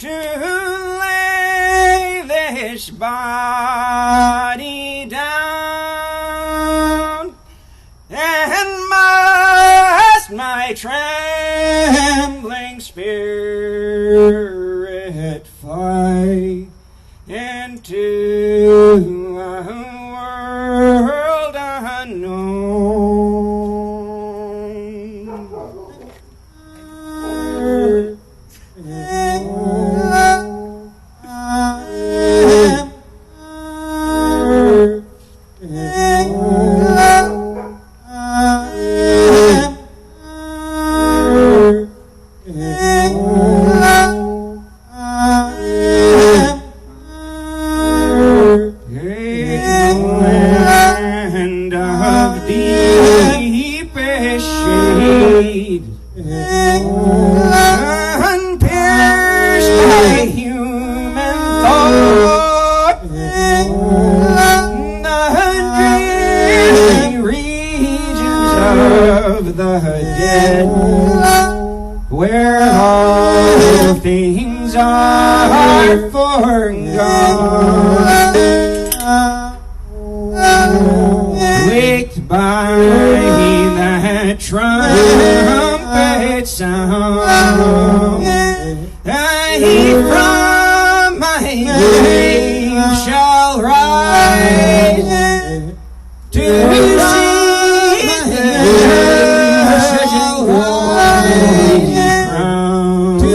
to lay this body down, and must my trembling spirit fly into a world unknown. Land of deepest shade, unpierced by human thought, the dreary regions of the dead, where all things are forgone, waked by that trumpet sound, he from my grave shall rise to see the crown, to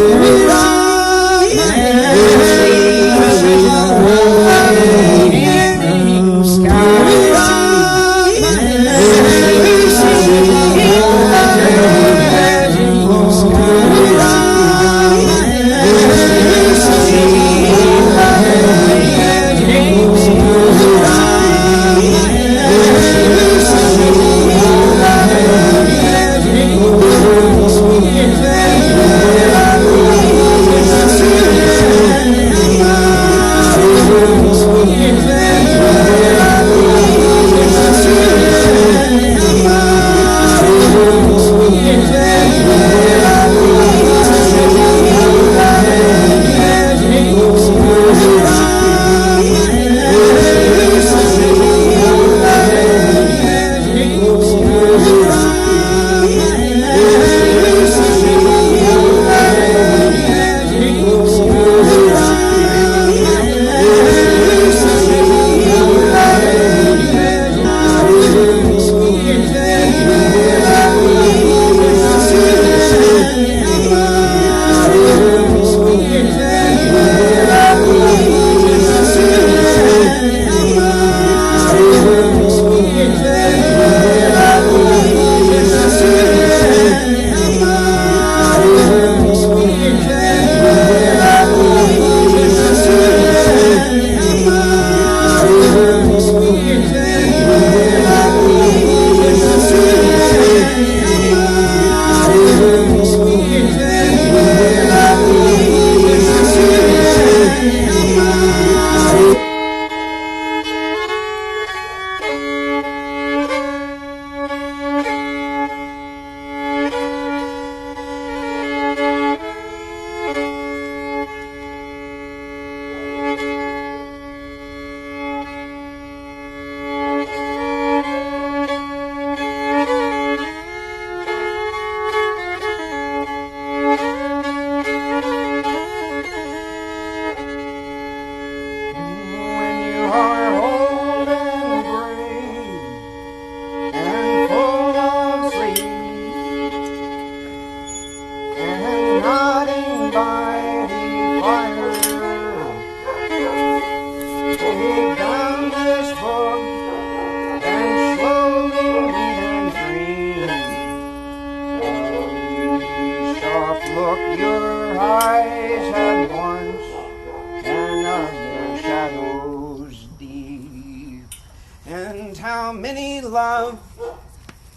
how many love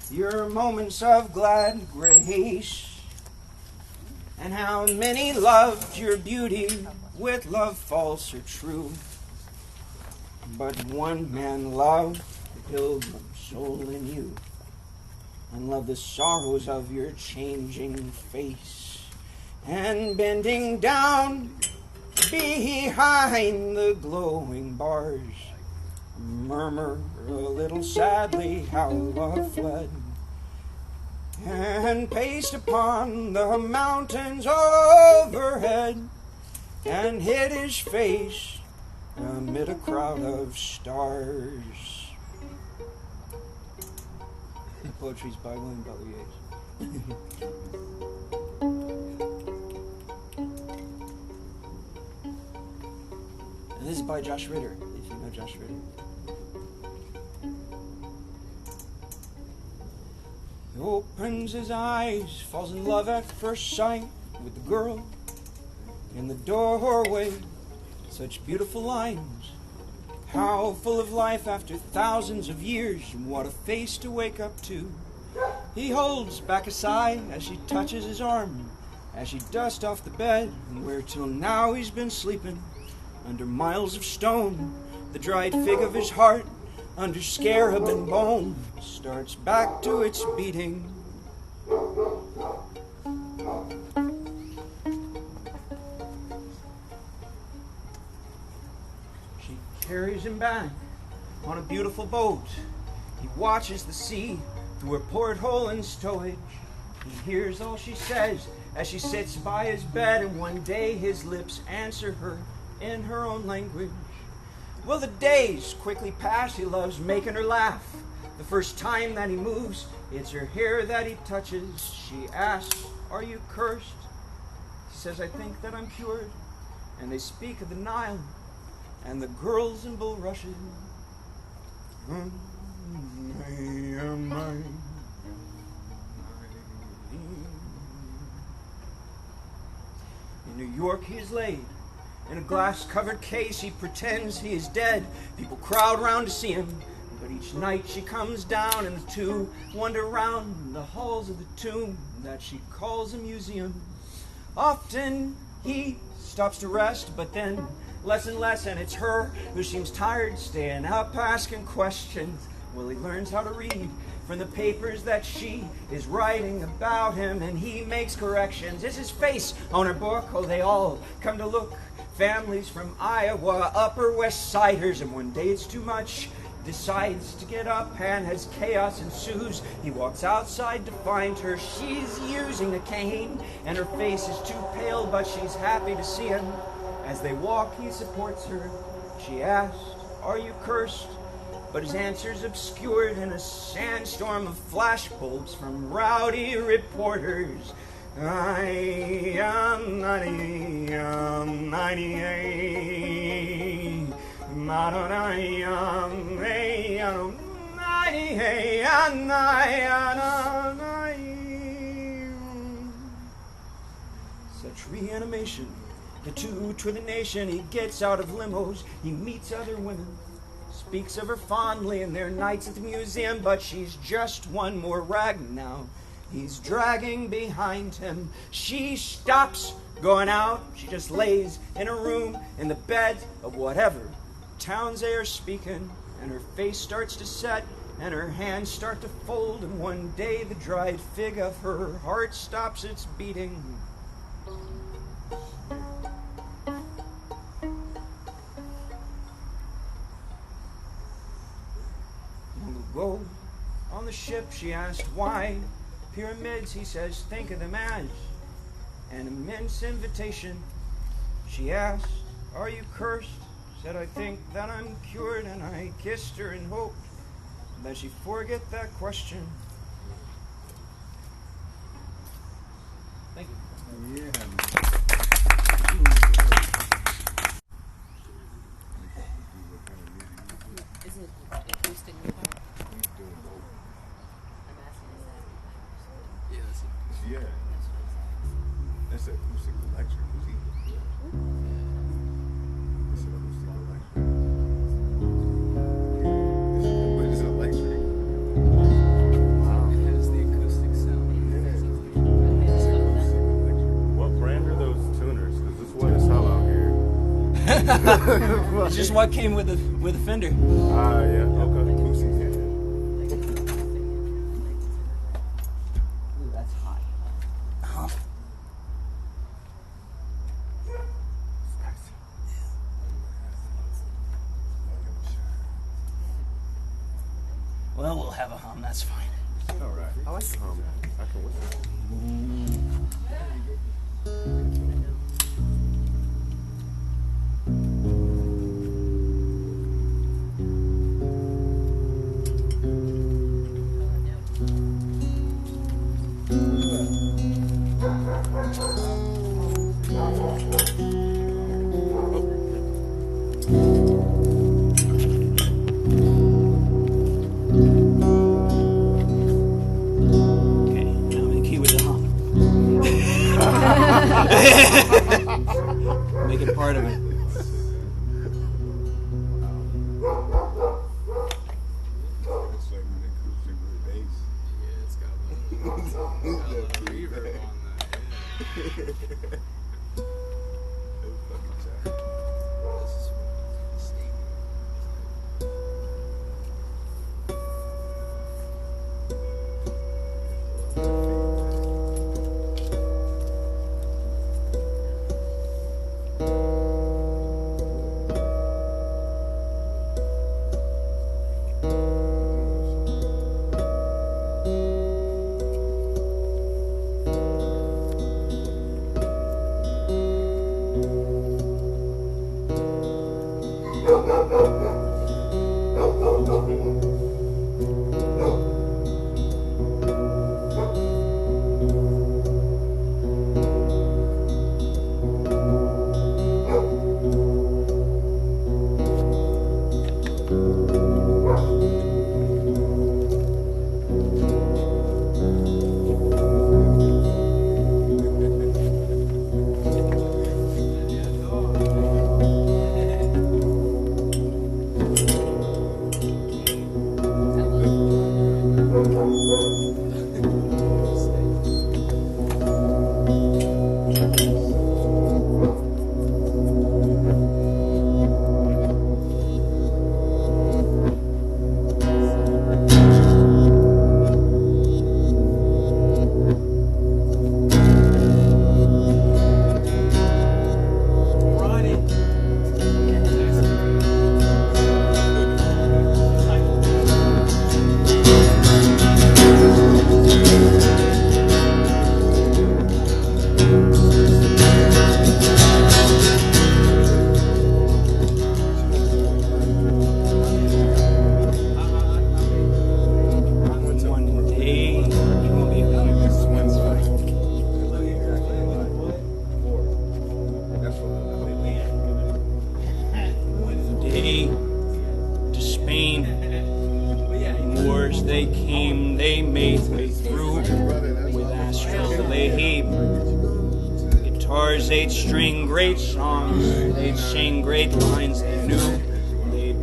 your moments of glad grace, and how many loved your beauty with love false or true. But one man loved the pilgrim soul in you, and loved the sorrows of your changing face, and bending down behind the glowing bars murmur a little sadly how love fled and paced upon the mountains overhead and hid his face amid a crowd of stars. Poetry's by William Butler Yeats. And this is by Josh Ritter, if you know Josh Ritter. He opens his eyes, falls in love at first sight with the girl in the doorway. Such beautiful lines, how full of life after thousands of years, and what a face to wake up to. He holds back a sigh as she touches his arm, as she dusts off the bed where till now he's been sleeping under miles of stone. The dried fig of his heart, under scarab and bone, starts back to its beating. She carries him back on a beautiful boat. He watches the sea through her porthole in stowage. He hears all she says as she sits by his bed, and one day his lips answer her in her own language. Well, the days quickly pass. He loves making her laugh. The first time that he moves, it's her hair that he touches. She asks, "Are you cursed?" He says, "I think that I'm cured." And they speak of the Nile and the girls in bulrushes. In New York he is laid in a glass-covered case. He pretends he is dead. People crowd round to see him, but each night she comes down, and the two wander round the halls of the tomb that she calls a museum. Often he stops to rest, but then less and less, and it's her who seems tired, staying up asking questions. Well, he learns how to read from the papers that she is writing about him, and he makes corrections. Is his face on her book? Oh, they all come to look. Families from Iowa, Upper West Siders, and one day it's too much. Decides to get up, and as chaos ensues, he walks outside to find her. She's using a cane, and her face is too pale, but she's happy to see him. As they walk, he supports her. She asks, "Are you cursed?" But his answer's obscured in a sandstorm of flashbulbs from rowdy reporters. I am 98. Such reanimation, the two to the nation. He gets out of limos, he meets other women, speaks of her fondly in their nights at the museum, but she's just one more rag now he's dragging behind him. She stops going out. She just lays in a room in the bed of whatever towns they are speaking, and her face starts to set and her hands start to fold, and one day the dried fig of her heart stops its beating. Long ago on the ship she asked why pyramids, he says, think of them as an immense invitation. She asked, "Are you cursed?" Said, "I think that I'm cured," and I kissed her and hoped that she'd forget that question. Thank you. Yeah. Is it acoustic guitar? I'm asking, is that Yeah. That's an acoustic electric. It's an acoustic electric. But it's electric. Wow. It has the acoustic sound. It's an acoustic electric. What brand are those tuners? Because this one is hell out here. It's just what came with the Fender. Ah, yeah. Okay. Acoustic, yeah. Ooh, that's hot. Well, we'll have a hum, that's fine. All right. I like the hum. I can whistle. Okay, now I'm in key with the hum. Make it part of it. It's like when it comes to the bass. Yeah, it's got a little reverb on that. It's fucking tight. This is stadium. One day, you won't be able to hear this. One's like, look exactly like four. That's what One day, to Spain, Moors they came, they made their way through with astrolabe. Guitars they'd string great songs, they'd sing great lines they knew, they'd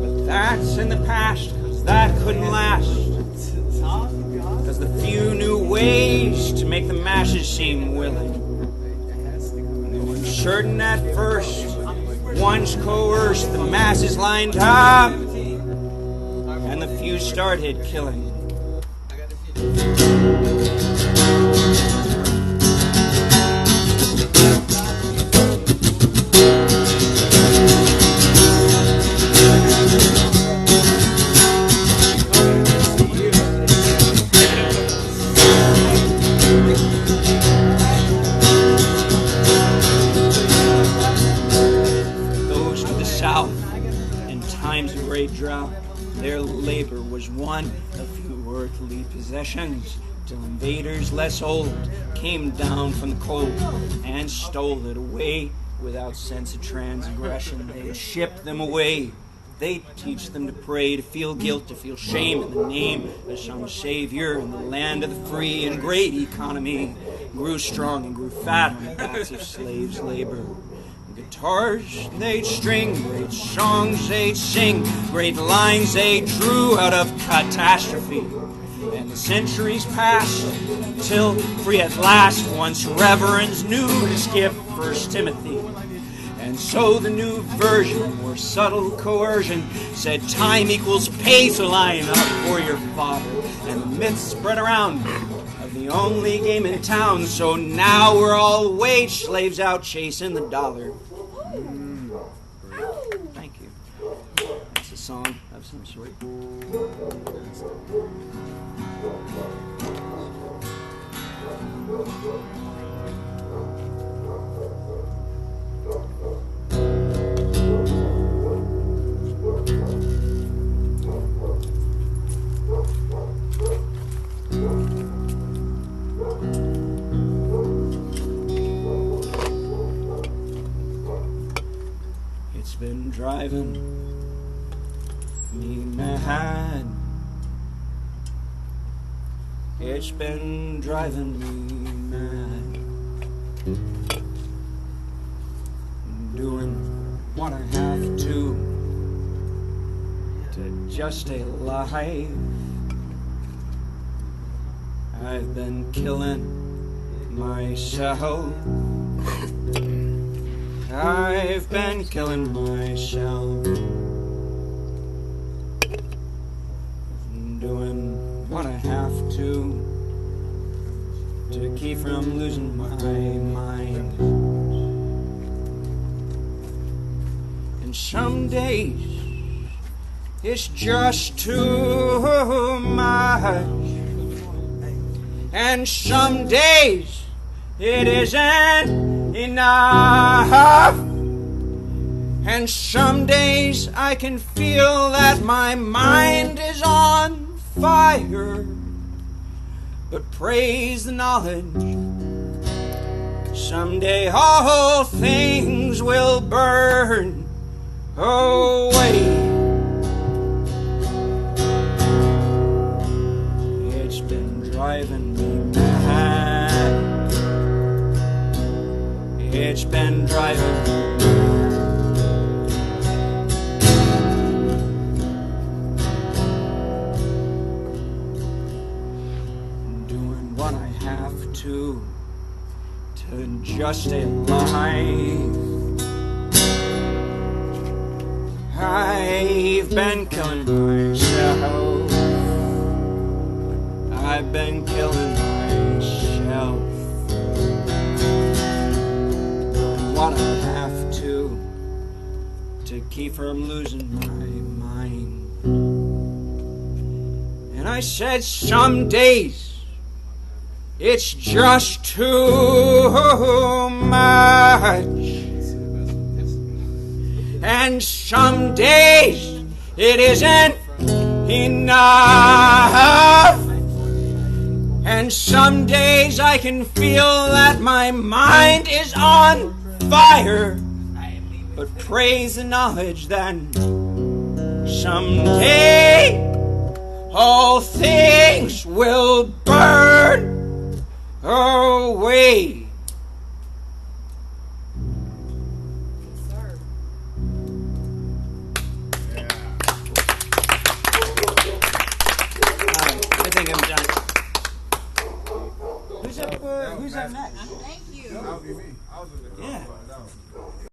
but that's in the past, 'cause that couldn't last. 'Cause the few knew ways to make the masses seem willing. They were certain at first, once coerced, the masses lined up, and the few started killing. Those to the south, in times of great drought, their labor was one of few earthly possessions, till invaders less old came down from the cold and stole it away. Without sense of transgression, they'd ship them away. They'd teach them to pray, to feel guilt, to feel shame in the name of some savior in the land of the free. And great economy grew strong and grew fat on the backs of slaves' labor. Guitars they'd string, great songs they'd sing, great lines they drew out of catastrophe. And the centuries passed, till free at last, once reverends knew to skip 1 Timothy. And so the new version, more subtle coercion, said time equals pay, so line up for your father. And the myth spread around of the only game in town, so now we're all wage slaves out chasing the dollar. Thank you. That's Seems sweet. It's been driving me mad. It's been driving me mad. Doing what I have to just stay alive. I've been killing myself. I've been killing myself. Doing what I have to keep from losing my mind. And some days it's just too much. And some days it isn't enough. And some days I can feel that my mind is on fire. But praise the knowledge, someday all things will burn away. It's been driving me mad. It's been driving me to just stay alive. I've been killing myself. I've been killing myself. What I have to keep from losing my mind. And I said some days it's just too much. And some days it isn't enough. And some days I can feel that my mind is on fire. But praise the knowledge that someday all things will burn away. Sir. I think I'm done. Who's up next? Thank you. That'll be me. I was in the Yeah.